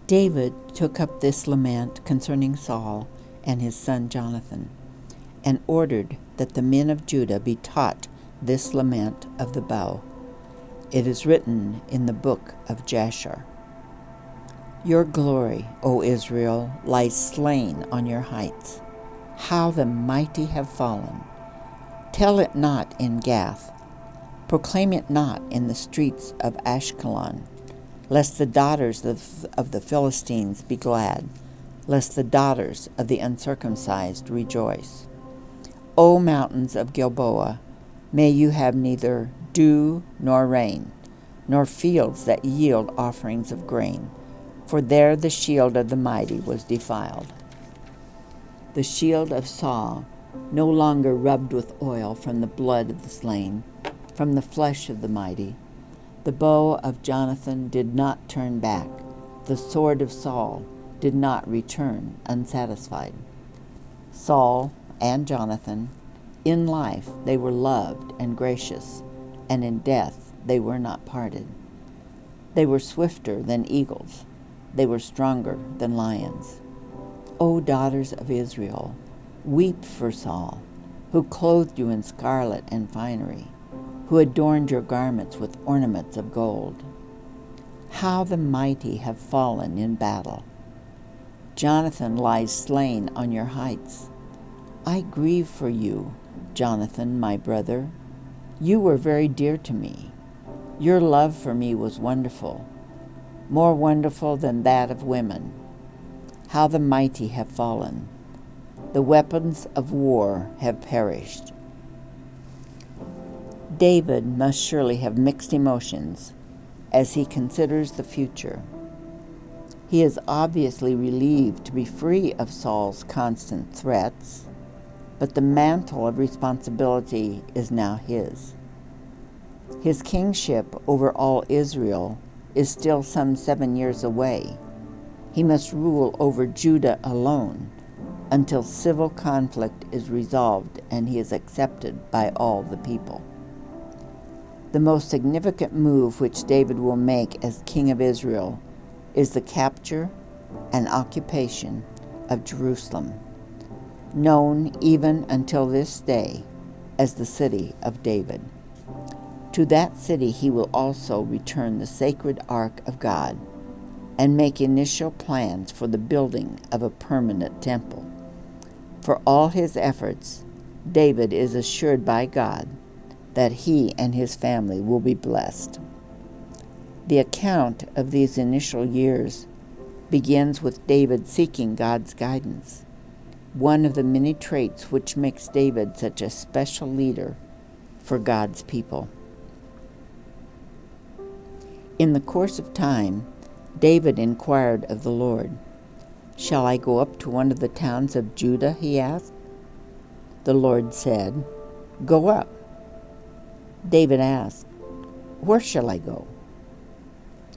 David took up this lament concerning Saul and his son Jonathan, and ordered that the men of Judah be taught this lament of the bow. It is written in the book of Jasher. Your glory, O Israel, lies slain on your heights. How the mighty have fallen! Tell it not in Gath. Proclaim it not in the streets of Ashkelon, lest the daughters of the Philistines be glad, lest the daughters of the uncircumcised rejoice. O mountains of Gilboa, may you have neither dew nor rain, nor fields that yield offerings of grain, for there the shield of the mighty was defiled. The shield of Saul, no longer rubbed with oil from the blood of the slain, from the flesh of the mighty. The bow of Jonathan did not turn back. The sword of Saul did not return unsatisfied. Saul and Jonathan, in life they were loved and gracious, and in death they were not parted. They were swifter than eagles. They were stronger than lions. O daughters of Israel, weep for Saul, who clothed you in scarlet and finery, who adorned your garments with ornaments of gold. How the mighty have fallen in battle! Jonathan lies slain on your heights. I grieve for you, Jonathan, my brother. You were very dear to me. Your love for me was wonderful, more wonderful than that of women. How the mighty have fallen! The weapons of war have perished. David must surely have mixed emotions as he considers the future. He is obviously relieved to be free of Saul's constant threats, but the mantle of responsibility is now his. His kingship over all Israel is still some 7 years away. He must rule over Judah alone until civil conflict is resolved and he is accepted by all the people. The most significant move which David will make as king of Israel is the capture and occupation of Jerusalem, known even until this day as the City of David. To that city he will also return the sacred Ark of God and make initial plans for the building of a permanent temple. For all his efforts, David is assured by God that he and his family will be blessed. The account of these initial years begins with David seeking God's guidance, one of the many traits which makes David such a special leader for God's people. In the course of time, David inquired of the Lord, "Shall I go up to one of the towns of Judah?" he asked. The Lord said, "Go up." David asked, "Where shall I go?"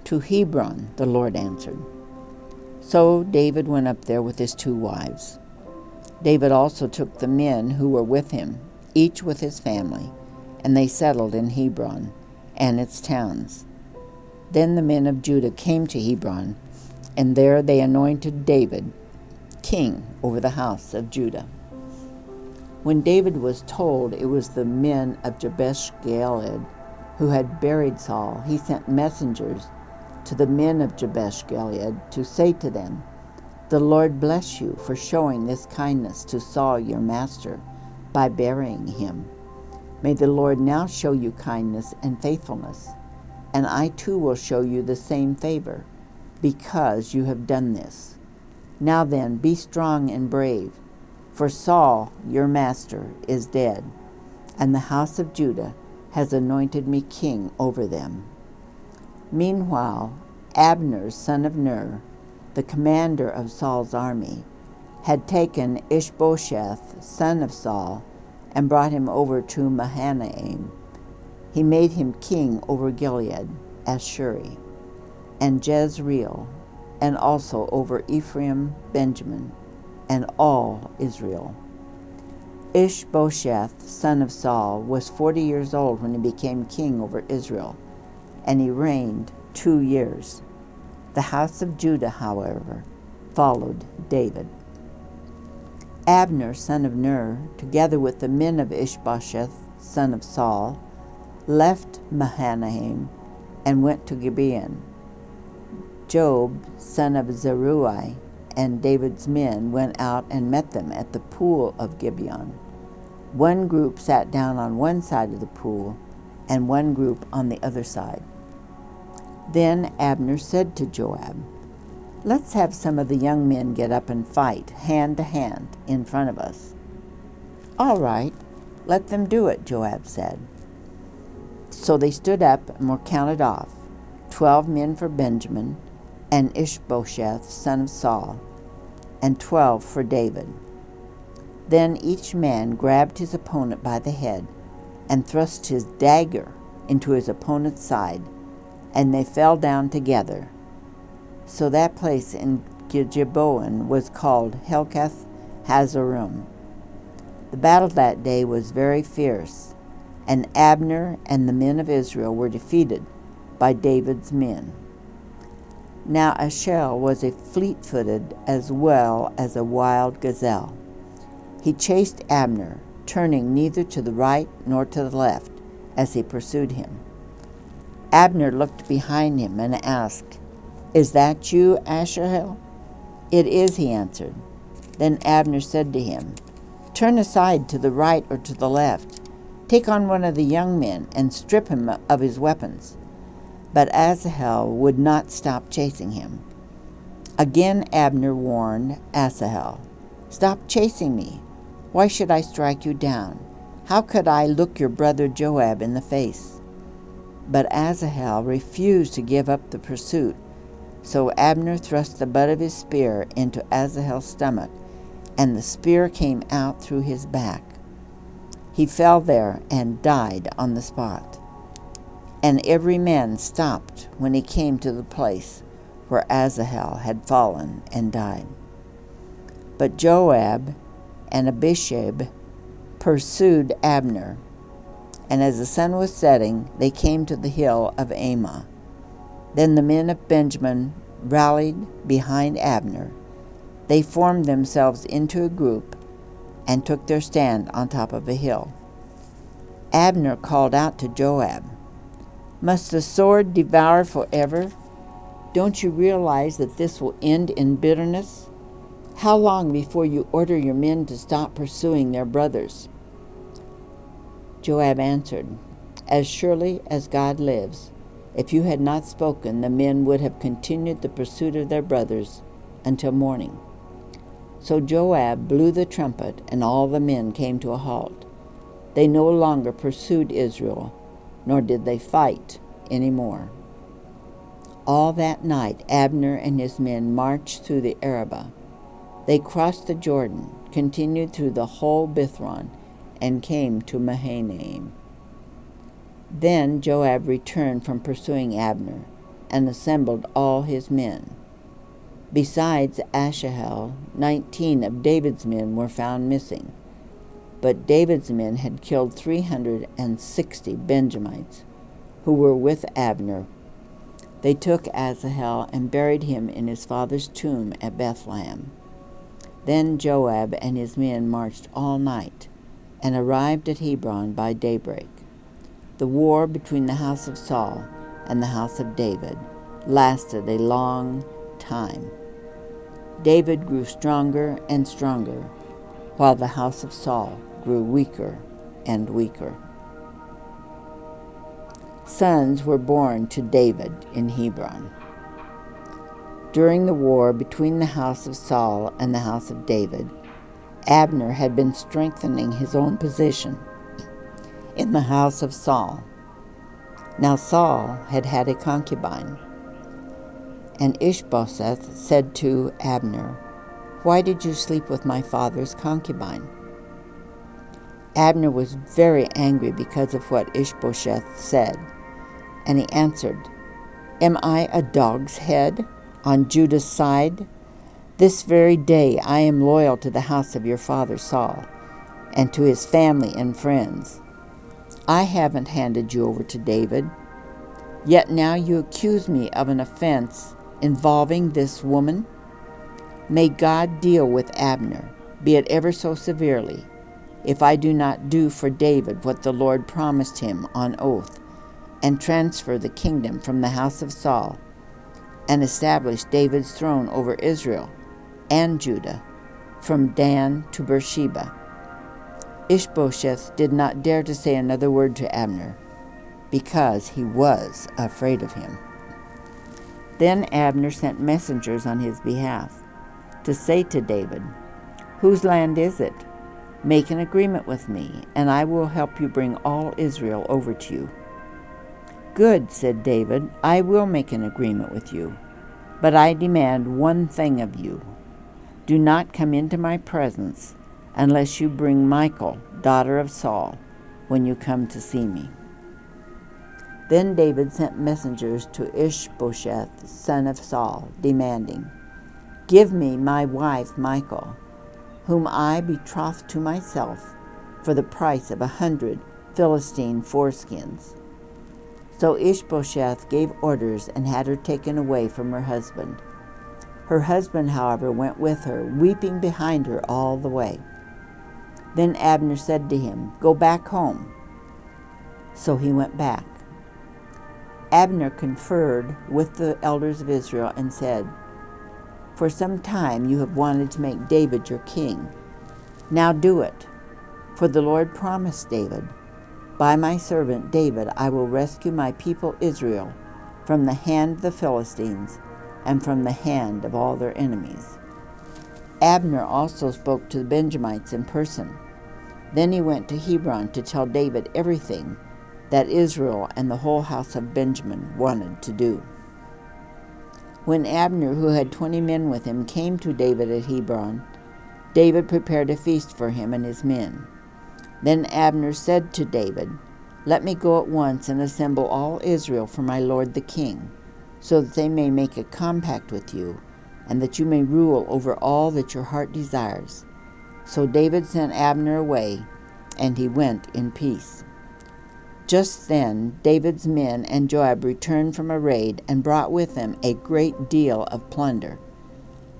"To Hebron," the Lord answered. So David went up there with his 2 wives. David also took the men who were with him, each with his family, and they settled in Hebron and its towns. Then the men of Judah came to Hebron, and there they anointed David king over the house of Judah. When David was told it was the men of Jabesh-Gilead who had buried Saul, he sent messengers to the men of Jabesh-Gilead to say to them, "The Lord bless you for showing this kindness to Saul your master by burying him. May the Lord now show you kindness and faithfulness, and I too will show you the same favor, because you have done this. Now then, be strong and brave, for Saul, your master, is dead, and the house of Judah has anointed me king over them." Meanwhile, Abner, son of Ner, the commander of Saul's army, had taken Ishbosheth, son of Saul, and brought him over to Mahanaim. He made him king over Gilead, Ashuri, and Jezreel, and also over Ephraim, Benjamin, and all Israel. Ishbosheth, son of Saul, was 40 years old when he became king over Israel, and he reigned 2 years. The house of Judah, however, followed David. Abner, son of Ner, together with the men of Ishbosheth, son of Saul, left Mahanaim and went to Gibeon. Joab, son of Zeruiah, and David's men went out and met them at the pool of Gibeon. One group sat down on one side of the pool, and one group on the other side. Then Abner said to Joab, "Let's have some of the young men get up and fight, hand to hand, in front of us." "All right, let them do it," Joab said. So they stood up and were counted off, 12 men for Benjamin, and Ishbosheth, son of Saul, and 12 for David. Then each man grabbed his opponent by the head and thrust his dagger into his opponent's side, and they fell down together. So that place in Gibeon was called Helkath Hazarim. The battle that day was very fierce, and Abner and the men of Israel were defeated by David's men. Now Ashel was a fleet-footed as well as a wild gazelle. He chased Abner, turning neither to the right nor to the left as he pursued him. Abner looked behind him and asked, "Is that you, Ashahel?" "It is," he answered. Then Abner said to him, "Turn aside to the right or to the left. Take on one of the young men and strip him of his weapons." But Asahel would not stop chasing him. Again Abner warned Asahel, "Stop chasing me. Why should I strike you down? How could I look your brother Joab in the face?" But Asahel refused to give up the pursuit, so Abner thrust the butt of his spear into Asahel's stomach, and the spear came out through his back. He fell there and died on the spot. And every man stopped when he came to the place where Asahel had fallen and died. But Joab and Abishai pursued Abner, and as the sun was setting, they came to the hill of Ammah. Then the men of Benjamin rallied behind Abner. They formed themselves into a group and took their stand on top of a hill. Abner called out to Joab, "Must the sword devour forever? Don't you realize that this will end in bitterness? How long before you order your men to stop pursuing their brothers?" Joab answered, "As surely as God lives, if you had not spoken, the men would have continued the pursuit of their brothers until morning." So Joab blew the trumpet, and all the men came to a halt. They no longer pursued Israel, nor did they fight any more. All that night Abner and his men marched through the Arabah. They crossed the Jordan, continued through the whole Bithron, and came to Mahanaim. Then Joab returned from pursuing Abner, and assembled all his men. Besides Asahel, 19 of David's men were found missing. But David's men had killed 360 Benjamites who were with Abner. They took Asahel and buried him in his father's tomb at Bethlehem. Then Joab and his men marched all night and arrived at Hebron by daybreak. The war between the house of Saul and the house of David lasted a long time. David grew stronger and stronger, while the house of Saul grew weaker and weaker. Sons were born to David in Hebron. During the war between the house of Saul and the house of David, Abner had been strengthening his own position in the house of Saul. Now Saul had had a concubine, and Ishbosheth said to Abner, "Why did you sleep with my father's concubine?" Abner was very angry because of what Ishbosheth said, and he answered, "Am I a dog's head on Judah's side? This very day I am loyal to the house of your father Saul, and to his family and friends. I haven't handed you over to David. Yet now you accuse me of an offense involving this woman? May God deal with Abner, be it ever so severely, if I do not do for David what the Lord promised him on oath, and transfer the kingdom from the house of Saul, and establish David's throne over Israel and Judah, from Dan to Beersheba. Ishbosheth did not dare to say another word to Abner, because he was afraid of him. Then Abner sent messengers on his behalf to say to David, "Whose land is it? Make an agreement with me, and I will help you bring all Israel over to you." "Good," said David, "I will make an agreement with you, but I demand one thing of you. Do not come into my presence unless you bring Michal, daughter of Saul, when you come to see me." Then David sent messengers to Ishbosheth, son of Saul, demanding, "Give me my wife Michal, whom I betrothed to myself, for the price of 100 Philistine foreskins." So Ishbosheth gave orders and had her taken away from her husband. Her husband, however, went with her, weeping behind her all the way. Then Abner said to him, "Go back home." So he went back. Abner conferred with the elders of Israel and said, "For some time you have wanted to make David your king. Now do it, for the Lord promised David, 'By my servant David I will rescue my people Israel from the hand of the Philistines and from the hand of all their enemies.'" Abner also spoke to the Benjamites in person. Then he went to Hebron to tell David everything that Israel and the whole house of Benjamin wanted to do. When Abner, who had 20 men with him, came to David at Hebron, David prepared a feast for him and his men. Then Abner said to David, "Let me go at once and assemble all Israel for my lord the king, so that they may make a compact with you, and that you may rule over all that your heart desires." So David sent Abner away, and he went in peace. Just then David's men and Joab returned from a raid and brought with them a great deal of plunder.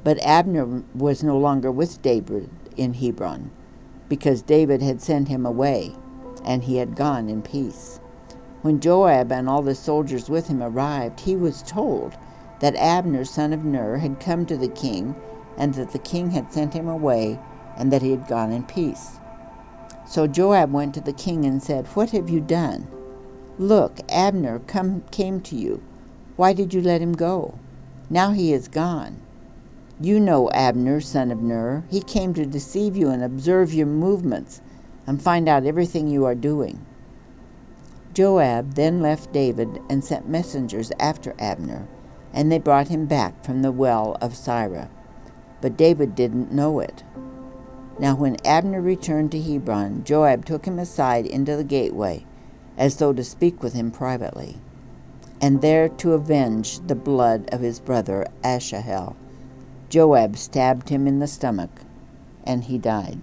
But Abner was no longer with David in Hebron, because David had sent him away, and he had gone in peace. When Joab and all the soldiers with him arrived, he was told that Abner, son of Ner, had come to the king, and that the king had sent him away, and that he had gone in peace. So Joab went to the king and said, "What have you done? Look, Abner came to you. Why did you let him go? Now he is gone. You know Abner, son of Ner. He came to deceive you and observe your movements and find out everything you are doing." Joab then left David and sent messengers after Abner, and they brought him back from the well of Sirah. But David didn't know it. Now when Abner returned to Hebron, Joab took him aside into the gateway, as though to speak with him privately, and there to avenge the blood of his brother Asahel, Joab stabbed him in the stomach, and he died.